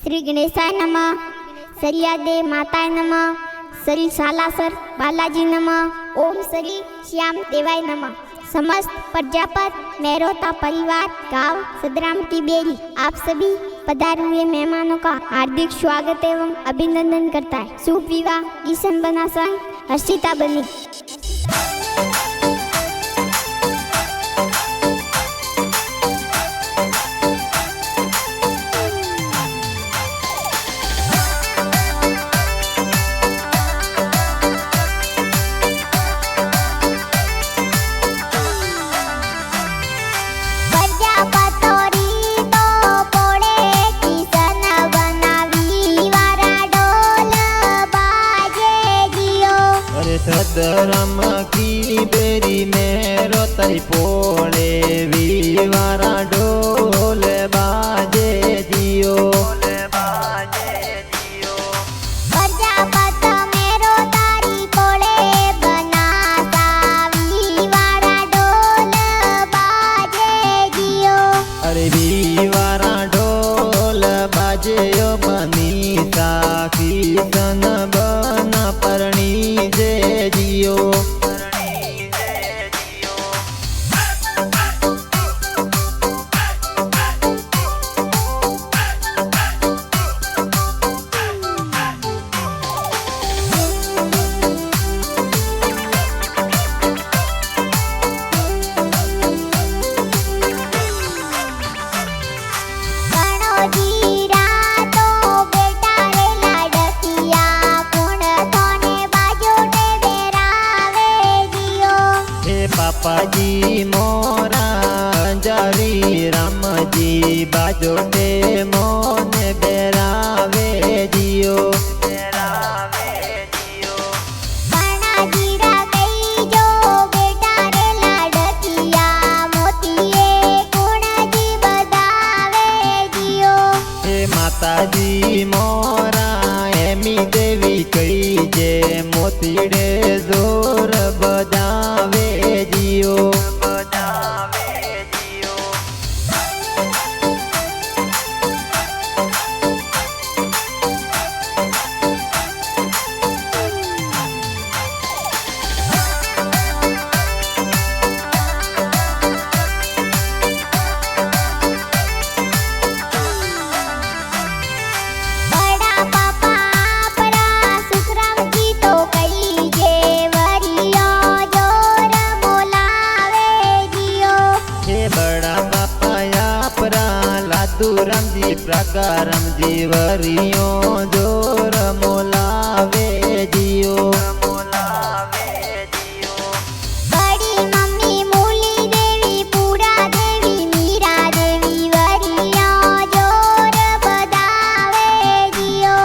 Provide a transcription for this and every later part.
श्री गणेशाय नमः, सरियादे माताय नमः, श्री सालासर बालाजी नमः, ओम श्री श्याम देवाय नमः। समस्त प्रजापत मेहरोता परिवार गांव सदराम की बेरी आप सभी पधारे हुए मेहमानों का हार्दिक स्वागत एवं अभिनंदन करता है। शुभ विवाह किशन बना संग हर्षिता बनी। सदरम की बेरी में रोतई पोड़े वीवारा ढोल बाजे जियो। प्रजापत मेरो तारी पोड़े बनाता वीवारा ढोल बाजे जियो। अरे वीवारा ढोल बाजे यो बनीता किशन बना परणी जे जियो। पापाजी मोरा जरी राम जी बाजोटे मोन बेरावे जियो। माताजी मोरा एमी देवी कई जे मोतीड़े जोर बजावे जियो। राम जी प्रकारम जीवरियो जोर मोलावे जियो। बड़ी मम्मी मूली देवी पूरा देवी मीरा देवी वरियो जोर बजावे जियो।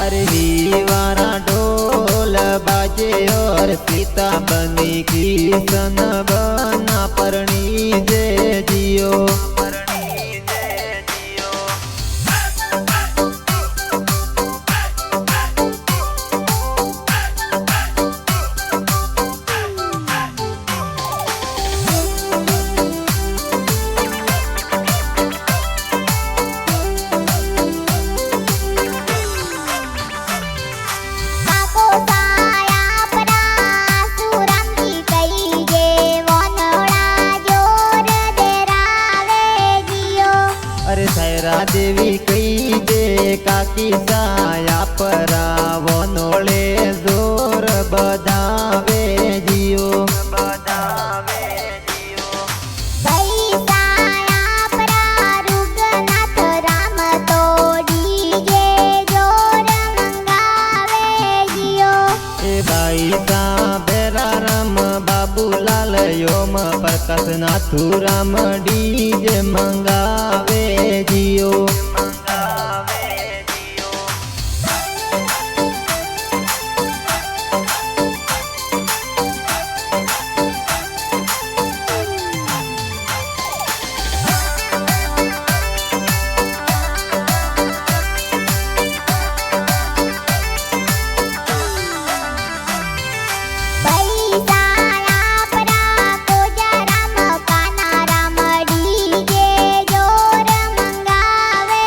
अरे वीवारा ढोल बाजे और सीता बनी किशन बना परणी जे जियो। देवी कई जे काकी साया परा वनोले जोर बधावे जियो। बाबूलाल योम प्रकाश नाथुराम डीजे मंगावे जियो। कोजा राम काना राम डीजे जोर मंगावे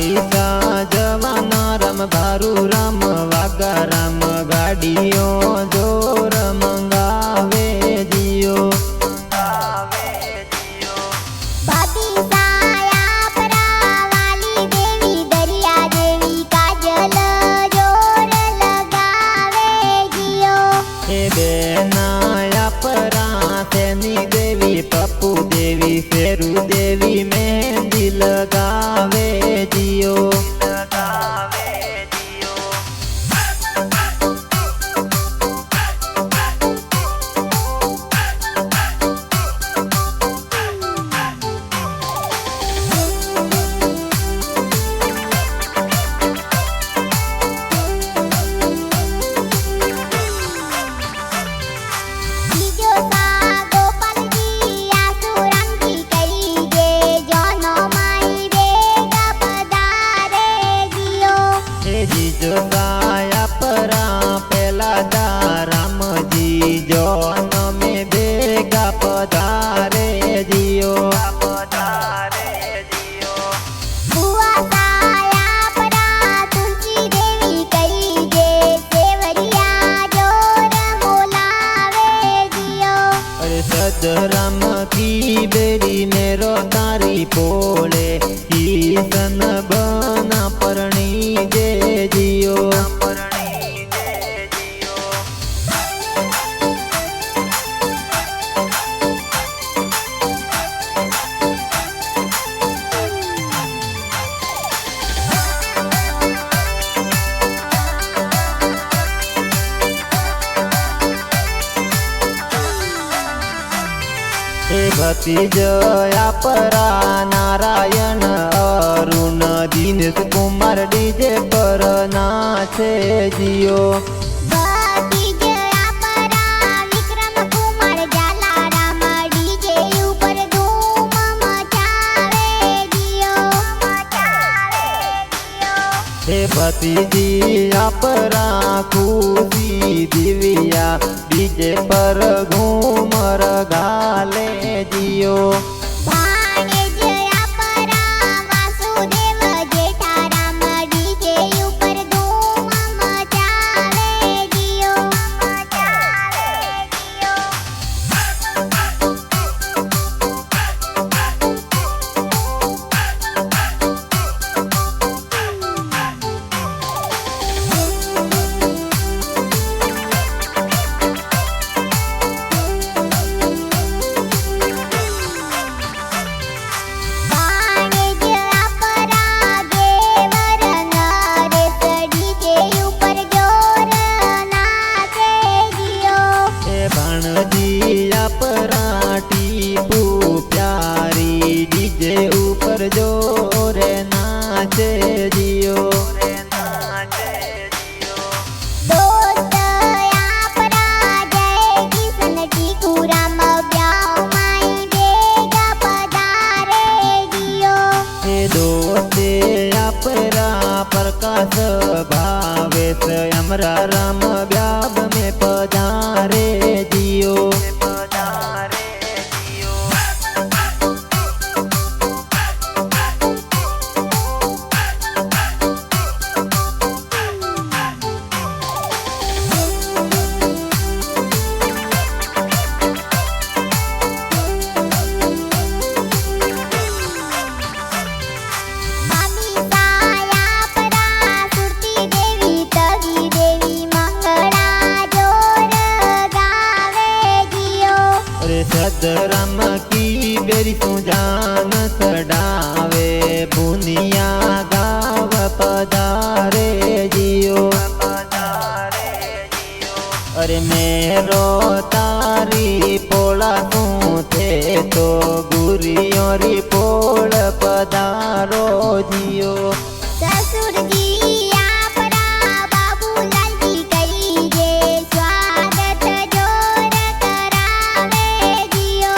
પૈસા જવાના રમ ભારું રામ વાગા રામ ગાડીઓ જોર મંગાવે જીઓ ભાભી સાયા પરાવાલી દેવી દરિયા દેવી કાજલ જોર લગાવે જીઓ એ બેનાયા પરા તેની દેવી પપ્પુ દેવી ફેરુ દેવી મહેંદી લગાવે જીઓ બીજો સા ગોપાલજી આસુરામજી કઈ ગે જોનો માઈ બેગા પધારે જીઓ એ જીજો સાયા પરા પેલા દા રામજી જો નમે ભેગા પધારે જીઓ બુઆ સાયા પરા તુલસી દેવી કઈ ગે સેવરિયા જોર બોલાવે જીઓ અરે સદરામ કી બેરી મેરો તારી પોળે ઈસન બના પરણી જે જીઓ એ ભતીજયા પરા નારાયણ અરુણ દિનેશ કુમાર ડીજે પર નાચે જીઓ ભતીજયા પરા વિક્રમ કુમાર જલારામ ડીજે ઉપર ધૂમ મચાવે જીઓ એ ભતીજીયા પરા ખુશી દિવ્યા ડીજે પર ઘૂમર ગાલે જીઓ ભાણેજયા પરા વાસુદેવ જેઠારામ ડીજે ઉપર ધૂમ મચાવે જીઓ ભાણેજયા પરા દેવર નરેશ ડીજે ઉપર જોર નાચે જીઓ એ ભાણજીયા પરા ટીપુ પ્યારી ડીજે ઉપર જોરે નાચે જીઓ દોસ્તયા પરા જય કિશન ટીકુરામ બ્યાઉ માઈ બેગા પધારે જીઓ એ દોસ્તે આપરા પ્રકાશ ભાવેશ અમરા રામ વ્યાબ में પધારે જીઓ ભાભી સાયા પરા સુરતી દેવી તગી દેવી મંગળા જોર ગાવે જીઓ અરે સદરામ કી બેરી તું જાન સડાવે બુનિયા ગાવ પધારે જીઓ અરે મેરો તારી પોળા તું થે તો ગુરિયોરી પોળ પધારો જીઓ સસુરજી આપરા બાબુલાલજી કઈ ગે સ્વાગત જોર કરાવે જીઓ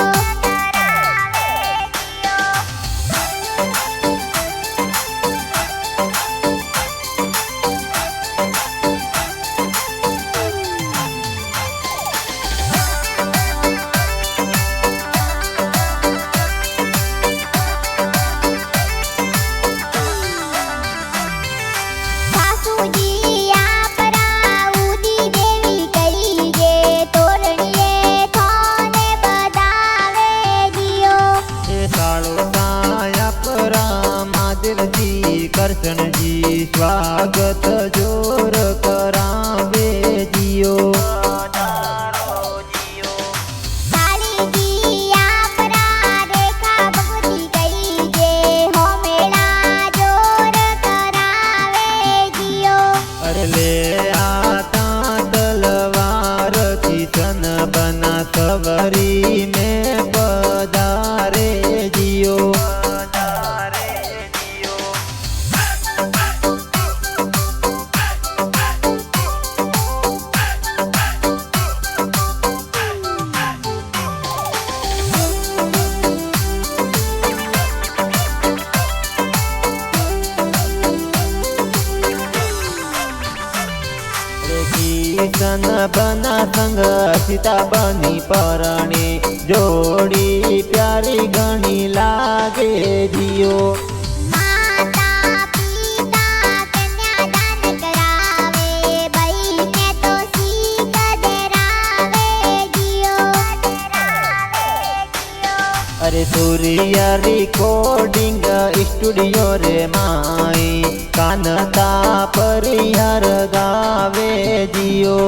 કરશનજી સ્વાગત જોર કરાવે જીઓ बना सवरी में पधारे जियो किशन बना संग सीता बनी परणे जोड़ी प्यारी घनी लागे जियो अरे सूर्य रिकॉर्डिंग स्टूडियो रे माई कानता परिहार गावे जियो।